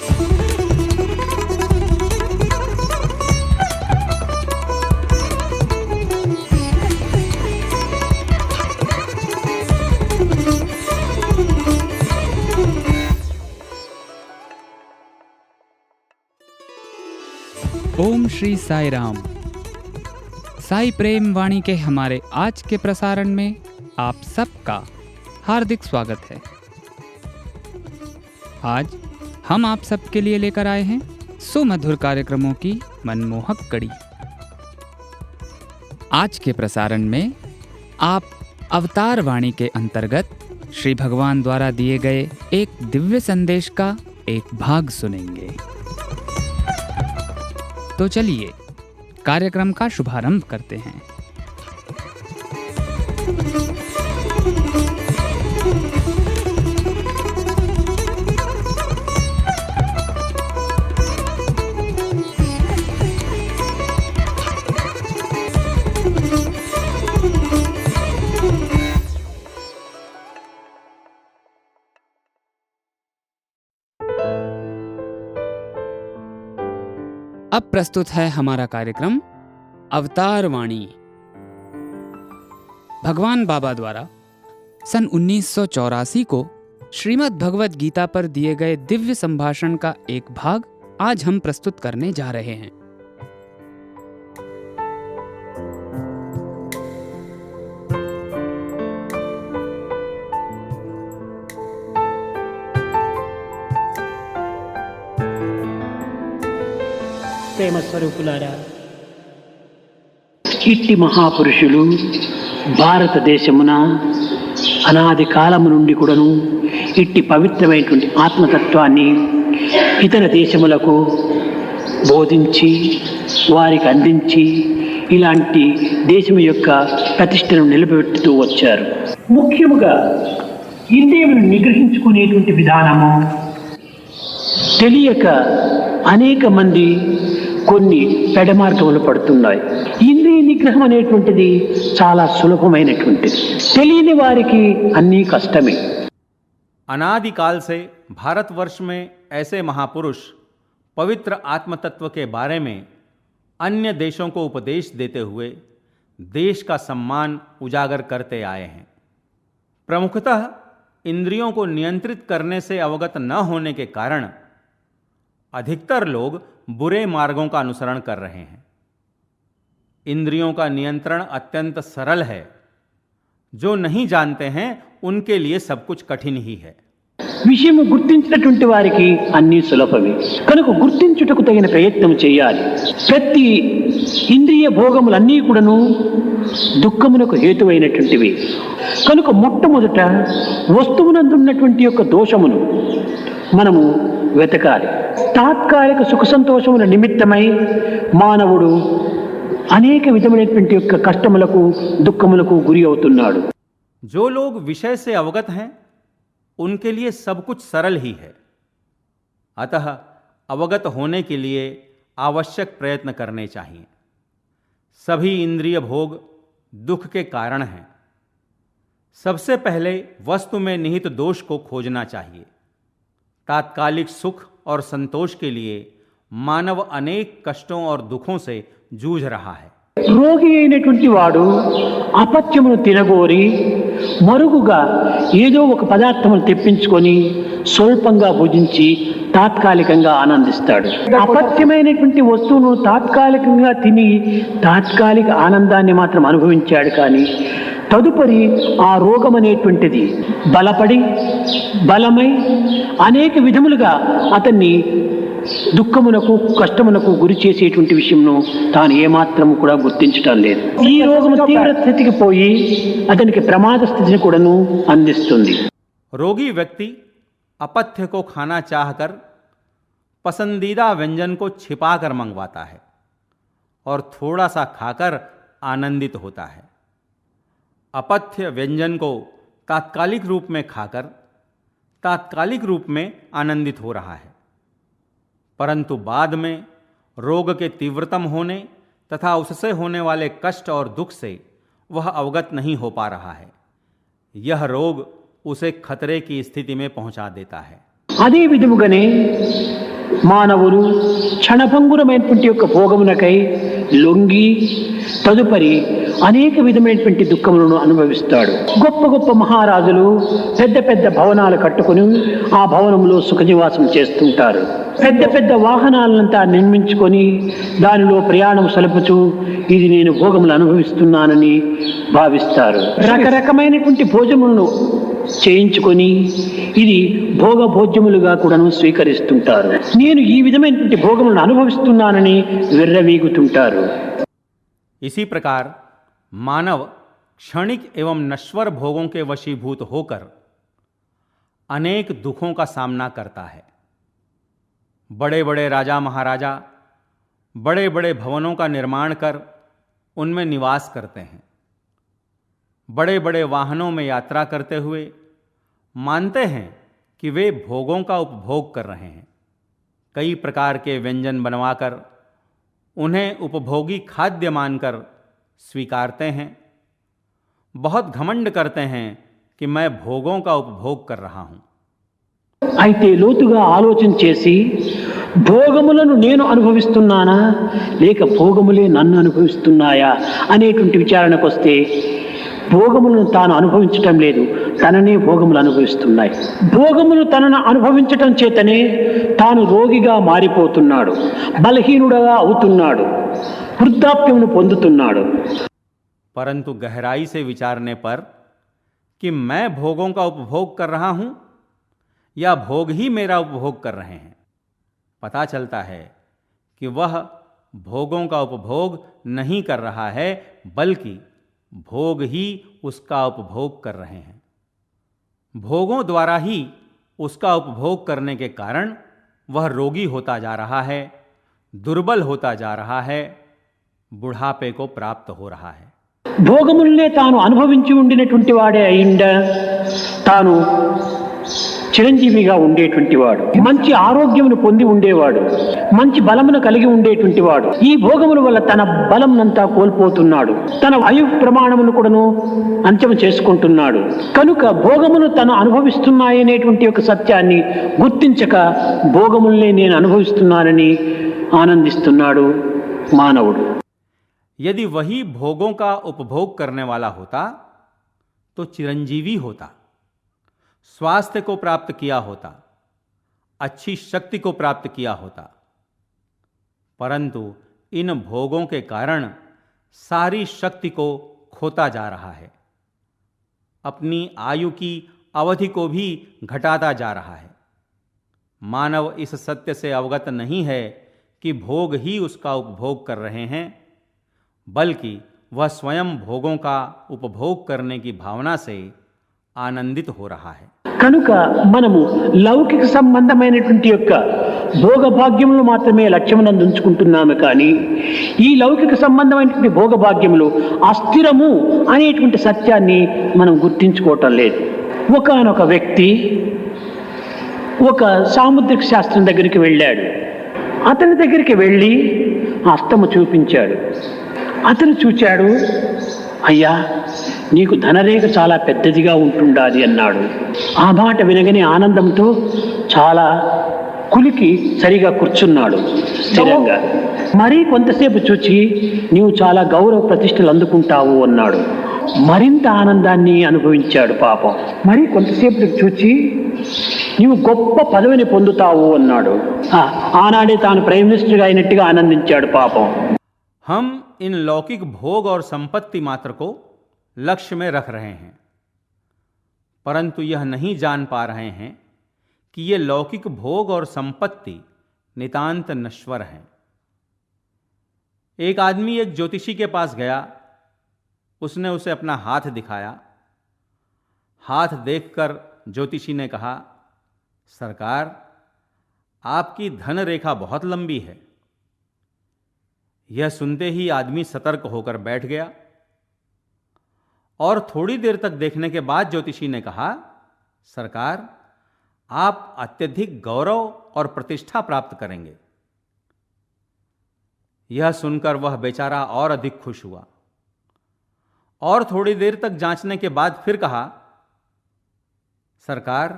ओम श्री साई राम। साई प्रेम वाणी के हमारे आज के प्रसारण में आप सबका हार्दिक स्वागत है। आज हम आप सबके लिए लेकर आए हैं सुमधुर कार्यक्रमों की मनमोहक कड़ी। आज के प्रसारण में आप अवतार वाणी के अंतर्गत श्री भगवान द्वारा दिए गए एक दिव्य संदेश का एक भाग सुनेंगे। तो चलिए कार्यक्रम का शुभारंभ करते हैं। अब प्रस्तुत है हमारा कार्यक्रम अवतार वाणी। भगवान बाबा द्वारा सन 1984 को श्रीमद् भगवत गीता पर दिए गए दिव्य संभाषण का एक भाग आज हम प्रस्तुत करने जा रहे हैं। ప్రేమ స్వరూపులారా, ఇట్టి మహాపురుషులు భారతదేశమున అనాది కాలము నుండి కూడాను ఇట్టి పవిత్రమైనటువంటి ఆత్మతత్వాన్ని ఇతర దేశములకు బోధించి వారికి అందించి ఇలాంటి దేశం యొక్క ప్రతిష్టను నిలబెట్టుతూ వచ్చారు. ముఖ్యముగా ఇంద్రియములను నిగ్రహించుకునేటువంటి విధానము తెలియక అనేక మంది కొన్ని పెడమార్గములు పడుతున్నాయి. ఇంద్రియ నిగ్రహం అనేటువంటిది చాలా సులభమైనటువంటిది, తెలియని వారికి అన్నీ కష్టమే. अनादिकाल से भारतवर्ष में ऐसे महापुरुष पवित्र आत्मतत्व के बारे में अन्य देशों को उपदेश देते हुए देश का सम्मान उजागर करते आए हैं। प्रमुखतः इंद्रियों को नियंत्रित करने से अवगत न होने के कारण अधिकतर लोग बुरे मार्गों का अनुसरण कर रहे हैं। इंद्रियों का नियंत्रण अत्यंत सरल है, जो नहीं जानते हैं उनके लिए सब कुछ कठिन ही है। విషయం గుర్తించినటువంటి వారికి అన్నీ సులభమే కనుక గుర్తించుటకు తగిన ప్రయత్నం చేయాలి. ప్రతి ఇంద్రియ భోగములన్నీ కూడాను దుఃఖమునకు హేతువైనటువంటివి కనుక మొట్టమొదట వస్తువునందున్నటువంటి యొక్క దోషమును మనము వెతకాలి. తాత్కాలిక సుఖ సంతోషముల నిమిత్తమై మానవుడు అనేక విధమైనటువంటి యొక్క కష్టములకు దుఃఖములకు గురి అవుతున్నాడు. जो लोग विषय से अवगत हैं उनके लिए सब कुछ सरल ही है, अतः अवगत होने के लिए आवश्यक प्रयत्न करने चाहिए। सभी इंद्रिय भोग दुख के कारण हैं। सबसे पहले वस्तु में निहित दोष को खोजना चाहिए। तात्कालिक सुख और संतोष के लिए मानव अनेक कष्टों और दुखों से जूझ रहा है। రోగి అయినటువంటి వాడు అపత్యమును తినగోరి మరుగుగా ఏదో ఒక పదార్థమును తెప్పించుకొని స్వల్పంగా భుజించి తాత్కాలికంగా ఆనందిస్తాడు. అపత్యమైనటువంటి వస్తువును తాత్కాలికంగా తిని తాత్కాలిక ఆనందాన్ని మాత్రం అనుభవించాడు. కానీ తదుపరి ఆ రోగం అనేటువంటిది బలమై అనేక విధములుగా అతన్ని దుఃఖమునకు కష్టమునకు గురి చేసేటువంటి విషయంను తాను ఏమాత్రము కూడా గుర్తించటం లేదు. ఈ రోగము తీవ్ర స్థితికి పోయి అతనికి ప్రమాద స్థితిని కూడాను అందిస్తుంది. रोगी व्यक्ति अपथ्य को खाना चाहकर पसंदीदा व्यंजन को छिपाकर मंगवाता है और थोड़ा सा खाकर आनंदित होता है। अपथ्य व्यंजन को तात्कालिक रूप में खाकर तात्कालिक रूप में आनंदित हो रहा है, परंतु बाद में रोग के तीव्रतम होने तथा उससे होने वाले कष्ट और दुख से वह अवगत नहीं हो पा रहा है। यह रोग उसे खतरे की स्थिति में पहुंचा देता है। అదే విధముగానే మానవులు క్షణభంగురమైనటువంటి యొక్క భోగమునకై లొంగి తదుపరి అనేక విధమైనటువంటి దుఃఖములను అనుభవిస్తాడు. గొప్ప గొప్ప మహారాజులు పెద్ద పెద్ద భవనాలు కట్టుకుని ఆ భవనంలో సుఖనివాసం చేస్తుంటారు. పెద్ద పెద్ద వాహనాలంతా నిర్మించుకొని దానిలో ప్రయాణం సలుపుచూ ఇది నేను భోగములు అనుభవిస్తున్నానని భావిస్తారు. రకరకమైనటువంటి భోజములను చేయించుకొని ఇది భోగ భోజ్యములుగా కూడాను స్వీకరిస్తుంటారు. నేను ఈ విధమైనటువంటి భోగములను అనుభవిస్తున్నానని విర్రవీగుతుంటారు. इसी प्रकार मानव क्षणिक एवं नश्वर भोगों के वशीभूत होकर अनेक दुखों का सामना करता है. बड़े बड़े राजा महाराजा बड़े बड़े भवनों का निर्माण कर उनमें निवास करते हैं. बड़े बड़े वाहनों में यात्रा करते हुए मानते हैं कि वे भोगों का उपभोग कर रहे हैं. कई प्रकार के व्यंजन बनवाकर उन्हें उपभोगी खाद्य मानकर स्वीकारते हैं. बहुत घमंड करते हैं कि मैं भोगों का उपभोग कर रहा हूं. అయితే లోతుగా ఆలోచన చేసి భోగములను నేను అనుభవిస్తున్నానా లేక భోగములే నన్ను అనుభవిస్తున్నాయా అనేటువంటి విచారణకు వస్తే భోగములను తాను అనుభవించటం లేదు, తననే భోగములు అనుభవిస్తున్నాయి. భోగములు తనను అనుభవించటం చేతనే తాను రోగిగా మారిపోతున్నాడు, బలహీనుడుగా అవుతున్నాడు, వృద్ధాప్యమును పొందుతున్నాడు. परंतु गहराई से विचारने पर कि मैं भोगों का उपभोग कर रहा हूं या भोग ही मेरा उपभोग कर रहे हैं, पता चलता है कि वह भोगों का उपभोग नहीं कर रहा है बल्कि भोग ही उसका उपभोग कर रहे हैं. भोगों द्वारा ही उसका उपभोग करने के कारण वह रोगी होता जा रहा है, दुर्बल होता जा रहा है, बुढ़ापे को प्राप्त हो रहा है. భోగములనే తాను అనుభవించి ఉండినటువంటి వాడే అయిండ తాను చిరంజీవిగా ఉండేటువంటి వాడు, మంచి ఆరోగ్యమును పొంది ఉండేవాడు, మంచి బలమును కలిగి ఉండేటువంటి వాడు ఈ భోగముల వల్ల తన బలంనంతా కోల్పోతున్నాడు, తన ఆయు ప్రమాణమును కూడాను అంచము చేసుకుంటున్నాడు. కనుక భోగమును తను అనుభవిస్తున్నాయనేటువంటి ఒక సత్యాన్ని గుర్తించక భోగములనే నేను అనుభవిస్తున్నానని ఆనందిస్తున్నాడు మానవుడు. यदि वही भोगों का उपभोग करने वाला होता तो चिरंजीवी होता, स्वास्थ्य को प्राप्त किया होता, अच्छी शक्ति को प्राप्त किया होता. परंतु इन भोगों के कारण सारी शक्ति को खोता जा रहा है, अपनी आयु की अवधि को भी घटाता जा रहा है. मानव इस सत्य से अवगत नहीं है कि भोग ही उसका उपभोग कर रहे हैं, बल्कि वह स्वयं भोगों का उपभोग करने की भावना से आनंदित हो रहा है. కనుక మనము లౌకిక సంబంధమైనటువంటి యొక్క భోగభాగ్యములు మాత్రమే లక్ష్యమునందు ఉంచుకుంటున్నాము. కానీ ఈ లౌకిక సంబంధమైనటువంటి భోగభాగ్యములు అస్థిరము అనేటువంటి సత్యాన్ని మనం గుర్తించుకోవటం లేదు. ఒకానొక వ్యక్తి ఒక సాముద్రిక శాస్త్రం దగ్గరికి వెళ్ళాడు. అతని దగ్గరికి వెళ్ళి హస్తము చూపించాడు. అతను చూచాడు, అయ్యా నీకు ధనరేఖ చాలా పెద్దదిగా ఉంటుండాలి అన్నాడు. ఆ మాట వినగానే ఆనందంతో చాలా కులికి సరిగా కూర్చున్నాడు స్థిరంగా. మరీ కొంతసేపు చూచి నీవు చాలా గౌరవ ప్రతిష్టలు అందుకుంటావు అన్నాడు. మరింత ఆనందాన్ని అనుభవించాడు పాపం. మరి కొంతసేపు చూచి నీవు గొప్ప పదవిని పొందుతావు అన్నాడు. ఆనాడే తాను ప్రైమ్ మినిస్టర్గా అయినట్టుగా ఆనందించాడు పాపం. हम इन लौकिक भोग और संपत्ति मात्र को लक्ष्य में रख रहे हैं, परंतु यह नहीं जान पा रहे हैं कि ये लौकिक भोग और संपत्ति नितांत नश्वर हैं. एक आदमी एक ज्योतिषी के पास गया, उसने उसे अपना हाथ दिखाया. हाथ देखकर ज्योतिषी ने कहा, सरकार आपकी धन रेखा बहुत लंबी है. यह सुनते ही आदमी सतर्क होकर बैठ गया और थोड़ी देर तक देखने के बाद ज्योतिषी ने कहा, सरकार आप अत्यधिक गौरव और प्रतिष्ठा प्राप्त करेंगे. यह सुनकर वह बेचारा और अधिक खुश हुआ और थोड़ी देर तक जांचने के बाद फिर कहा, सरकार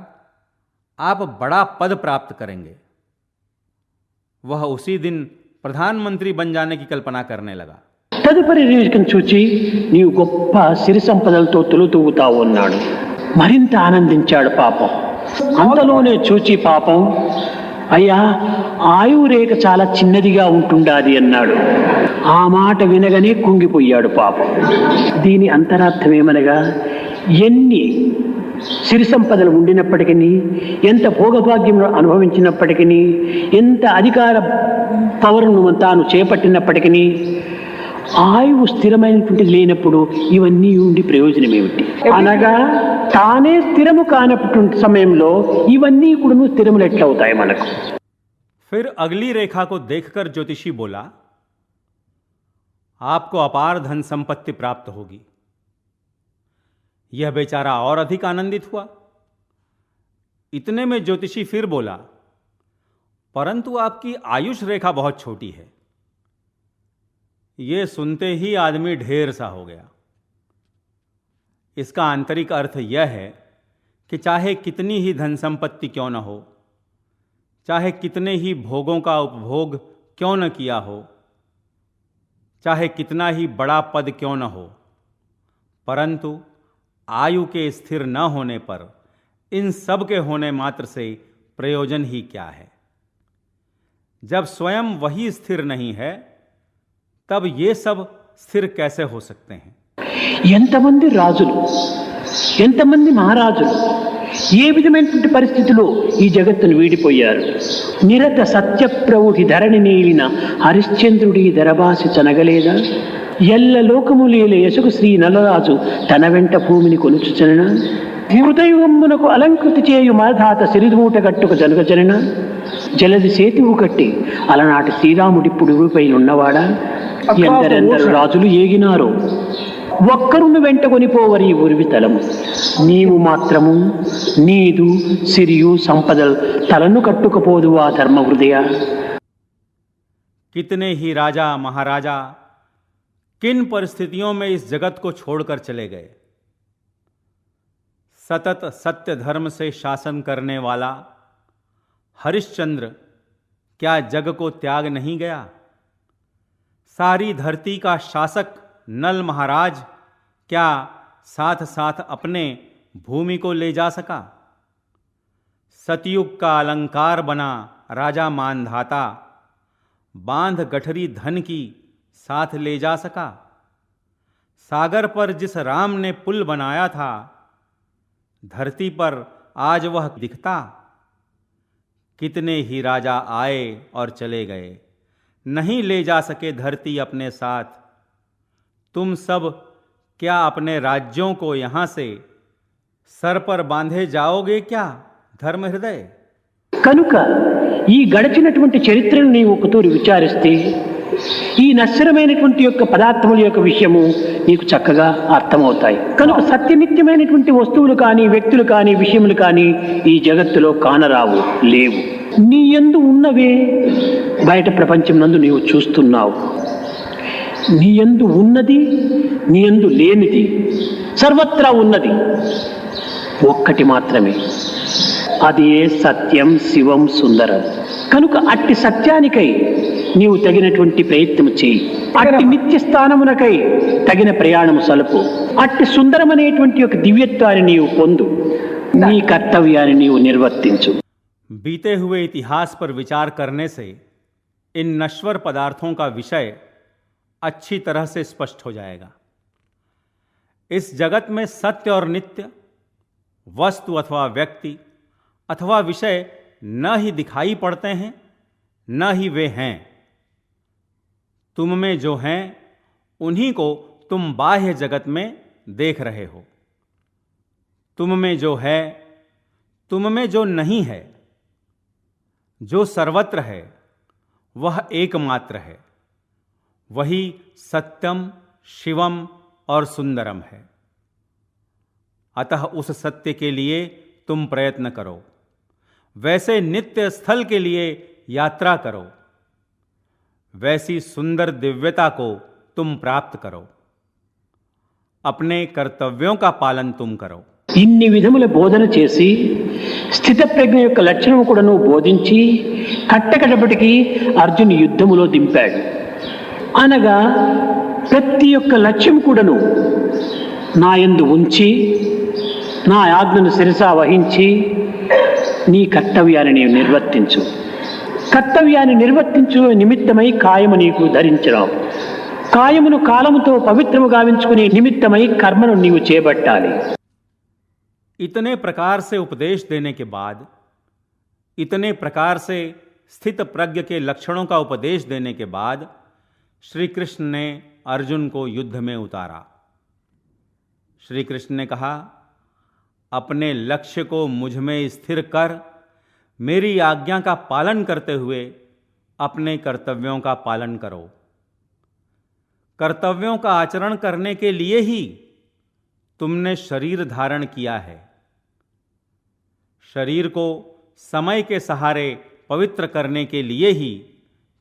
आप बड़ा पद प्राप्त करेंगे। वह उसी दिन प्रधानमंत्री बन जाने की कल्पना करने लगा। తదుపరి రేఖను చూచి నీవు గొప్ప సిరి సంపదలతో తొలుతూగుతావు అన్నాడు. మరింత ఆనందించాడు పాపం. అంతలోనే చూచి పాపం, అయ్యా ఆయువు రేఖ చాలా చిన్నదిగా ఉంటుండాది అన్నాడు. ఆ మాట వినగానే కుంగిపోయాడు పాపం. దీని అంతరార్థం ఏమనగా, ఎన్ని సిరి సంపదలు ఉండినప్పటికీ, ఎంత భోగభాగ్యం అనుభవించినప్పటికీ, ఎంత అధికార పవరును తాను చేపట్టినప్పటికీ ఆయువు స్థిరమైనటువంటి లేనప్పుడు ఇవన్నీ ఉండి ప్రయోజనం ఏమిటి? అనగా తానే స్థిరము కానటువంటి సమయంలో ఇవన్నీ కూడా స్థిరములు ఎట్లవుతాయి మనకు? फिर अगली रेखा को देखकर ज्योतिषी बोला, आपको अपार धन संपत्ति प्राप्त होगी। यह बेचारा और अधिक आनंदित हुआ। इतने में ज्योतिषी फिर बोला, परंतु आपकी आयुष रेखा बहुत छोटी है। यह सुनते ही आदमी ढेर सा हो गया। इसका आंतरिक अर्थ यह है कि चाहे कितनी ही धन संपत्ति क्यों न हो, चाहे कितने ही भोगों का उपभोग क्यों न किया हो, चाहे कितना ही बड़ा पद क्यों न हो, परंतु आयु के स्थिर न होने पर इन सब के होने मात्र से प्रयोजन ही क्या है? जब स्वयं वही स्थिर नहीं है, तब ये सब स्थिर कैसे हो सकते हैं? ఎంతమంది రాజులు, ఎంతమంది మహారాజులు ఏ విధమైనటువంటి పరిస్థితిలో ఈ జగత్తును వీడిపోయారు. నిరత సత్యప్రవుడి ధరణి నేలిన హరిశ్చంద్రుడి ధరబాసి చనగలేదా? ఎల్ల లోకములేల యశకు శ్రీ నలరాజు తన వెంట భూమిని కొలుచుచనన, హృదయమునకు అలంకృతి చేయు మాధాత సిరిమూట గట్టుకు జనగజనన, జలది సేతువు కట్టి అలనాటి శ్రీరాముడిప్పుడు పైన ఉన్నవాడా? ఎందరెందరు రాజులు ఏగినారో, ఒక్కరును వెంట కొనిపోవరి ఉరివి తలము. నీవు మాత్రము నీదు సిరియు సంపదలు తలను కట్టుకపోదు ఆ ధర్మ హృదయ. कितने ही राजा महाराजा किन परिस्थितियों में इस जगत को छोड़कर चले गए। सतत सत्य धर्म से शासन करने वाला हरिश्चंद्र क्या जग को त्याग नहीं गया? सारी धरती का शासक नल महाराज क्या साथ साथ अपने भूमि को ले जा सका? सतयुग का अलंकार बना राजा मानधाता बांध गठरी धन की साथ ले जा सका? सागर पर जिस राम ने पुल बनाया था, धरती पर आज वह दिखता? कितने ही राजा आए और चले गए, नहीं ले जा सके धरती अपने साथ। तुम सब क्या अपने राज्यों को यहाँ से सर पर बांधे जाओगे क्या धर्म हृदय? కనుక ఈ గడిచినటువంటి చరిత్రను నీవు ఒకతూరి విచారిస్తే ఈ నశ్వరమైనటువంటి యొక్క పదార్థముల యొక్క విషయము నీకు చక్కగా అర్థమవుతాయి. కనుక సత్యనిత్యమైనటువంటి వస్తువులు కానీ, వ్యక్తులు కానీ, విషయములు కానీ ఈ జగత్తులో కానరావు, లేవు. నీ యందు ఉన్నవే బయట ప్రపంచం నందు నీవు చూస్తున్నావు. నీ యందు ఉన్నది, నీ యందు లేనిది, సర్వత్రా ఉన్నది ఒక్కటి మాత్రమే. అది సత్యం, శివం, సుందరం. కనుక అట్టి సత్యానికై నీవు తగినటువంటి ప్రయత్నం చేయి. అట్టి నిత్య స్థానమునకై తగిన ప్రయాణము సలుపు. అట్టి సుందరమనేటువంటి ఒక దివ్యత్వాన్ని నీవు పొందు. నీ కర్తవ్యాన్ని నీవు నిర్వర్తించు. बीते हुए इतिहास पर विचार करने से इन नश्वर पदार्थों का विषय अच्छी तरह से स्पष्ट हो जाएगा। इस जगत में सत्य और नित्य वस्तु अथवा व्यक्ति अथवा विषय न ही दिखाई पड़ते हैं, न ही वे हैं। तुम में जो हैं उन्हीं को तुम बाह्य जगत में देख रहे हो। तुम में जो है, तुम में जो नहीं है, जो सर्वत्र है, वह एकमात्र है। वही सत्यम, शिवम और सुंदरम है। अतः उस सत्य के लिए तुम प्रयत्न करो, वैसे नित्य स्थल के लिए यात्रा करो, वैसी सुंदर दिव्यता को तुम प्राप्त करो। अपने कर्तव्यों का पालन तुम करो। ఇన్ని విధముల బోధన చేసి స్థితప్రజ్ఞ యొక్క లక్షణం కూడాను బోధించి కట్టకడపటికి అర్జున్ యుద్ధములో దింపాడు. అనగా ప్రతి ఒక్క లక్ష్యం కూడాను నా యందు ఉంచి నా ఆజ్ఞను శిరసా వహించి నీ కర్తవ్యాన్ని నీవు నిర్వర్తించు. కర్తవ్యాన్ని నిర్వర్తించు నిమిత్తమై కాయము నీకు ధరించడం, కాయమును కాలముతో పవిత్రము గావించుకునే నిమిత్తమై కర్మను నీవు చేపట్టాలి. इतने प्रकार से उपदेश देने के बाद, इतने प्रकार से स्थित प्रज्ञ के लक्षणों का उपदेश देने के बाद श्री कृष्ण ने अर्जुन को युद्ध में उतारा. श्री कृष्ण ने कहा, अपने लक्ष्य को मुझ में स्थिर कर मेरी आज्ञा का पालन करते हुए अपने कर्तव्यों का पालन करो. कर्तव्यों का आचरण करने के लिए ही तुमने शरीर धारण किया है. शरीर को समय के सहारे पवित्र करने के लिए ही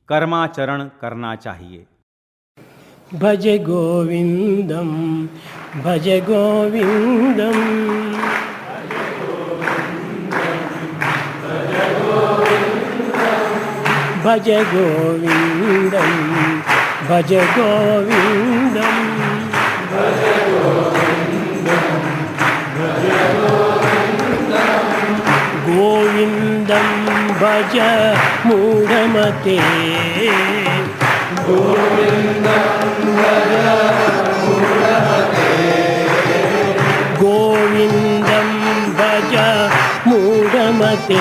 कर्माचरण करना चाहिए. भज गोविंदम भज गोविंदम भज गोविंदम भज गोविंदम गोविंदम भज मूढ़मते गोविंदम भज मूढ़मते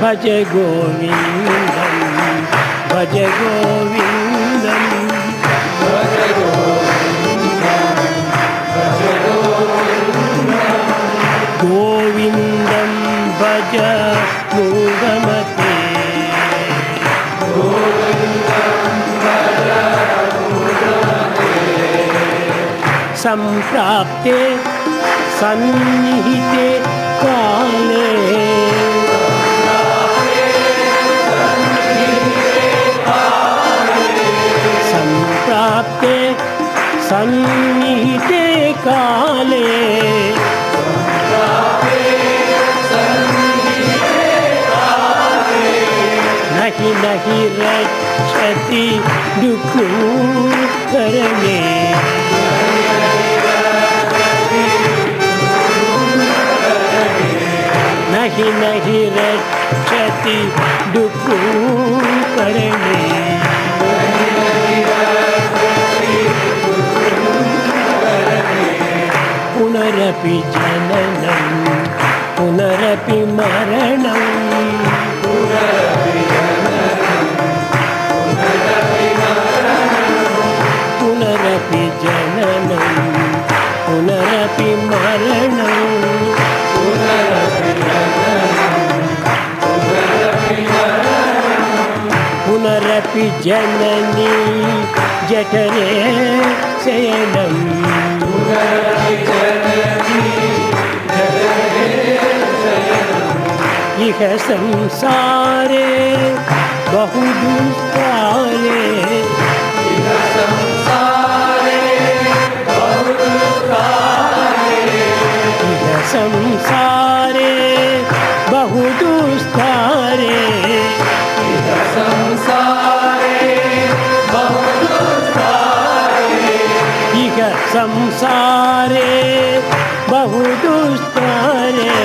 भज गोविंदम भज गोविंदम गोविंदम भज मूढ़मते संप्राप्ते सन्निहिते काले संप्राप्ते सन्निहिते काले नहीं नहीं रक्षति दुःखकरणे नहीं नहीं रक्षति दुःखकरणे पुनरपि जननं पुनरपि मरणं पुनरपि जननं पुनरपि मरणं पुनरपि जननी जठरे शयनं इह संसारे बहु दुष्कारे इह संसारे बहु दुष्कारे इह संसारे बहु दुष्कारे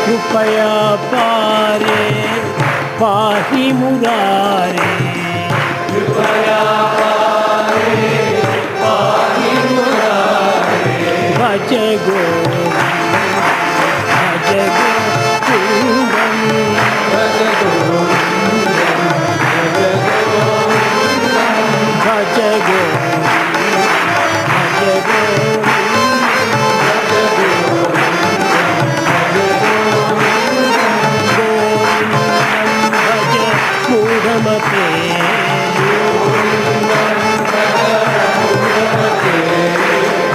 कृपया पारे पाहि मुरारे कृपया पारे पाहि मुरारे भज गोविंदम भज गोविंदम भज मूढ़मते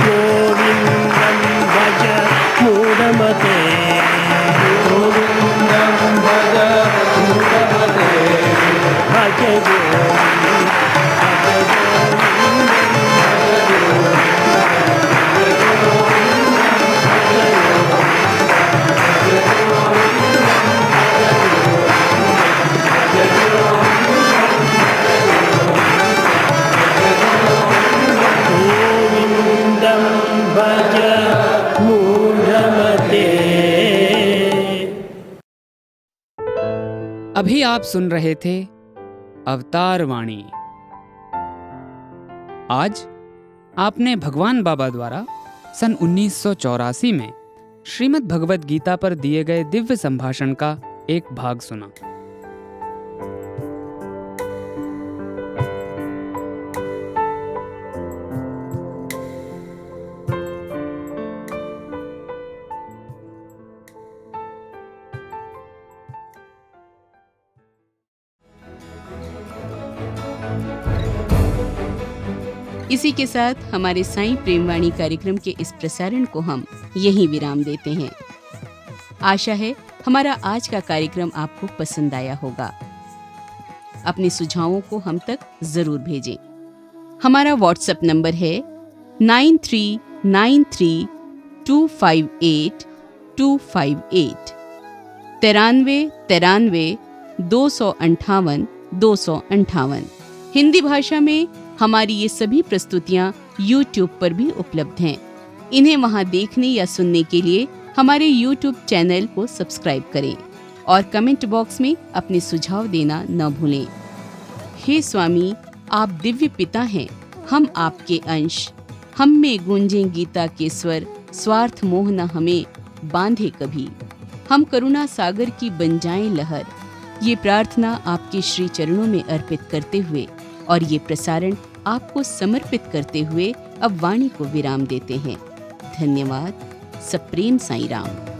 गोविंदम भज मूढ़मते गोविंदम भज मूढ़मते गोविन्दं भज मूढमते। अभी आप सुन रहे थे अवतार वाणी। आज आपने भगवान बाबा द्वारा सन 1984 में श्रीमद् भगवद गीता पर दिए गए दिव्य संभाषण का एक भाग सुना। इसी के साथ हमारे साईं प्रेमवाणी कार्यक्रम के इस प्रसारण को हम यहीं विराम देते हैं। आशा है हमारा आज का कार्यक्रम आपको पसंद आया होगा। अपने सुझावों को हम तक जरूर भेजें। हमारा व्हाट्सएप नंबर है 9393258258 93 258 258। हिंदी भाषा में हमारी ये सभी प्रस्तुतियां YouTube पर भी उपलब्ध हैं। इन्हें वहां देखने या सुनने के लिए हमारे YouTube चैनल को सब्सक्राइब करें और कमेंट बॉक्स में अपने सुझाव देना न भूलें। हे स्वामी, आप दिव्य पिता हैं, हम आपके अंश। हम में गूंजें गीता के स्वर, स्वार्थ मोह न हमें बांधे कभी। हम करुणा सागर की बन जाएं लहर। ये प्रार्थना आपके श्री चरणों में अर्पित करते हुए और ये प्रसारण आपको समर्पित करते हुए अब वाणी को विराम देते हैं। धन्यवाद। सप्रेम साईं राम।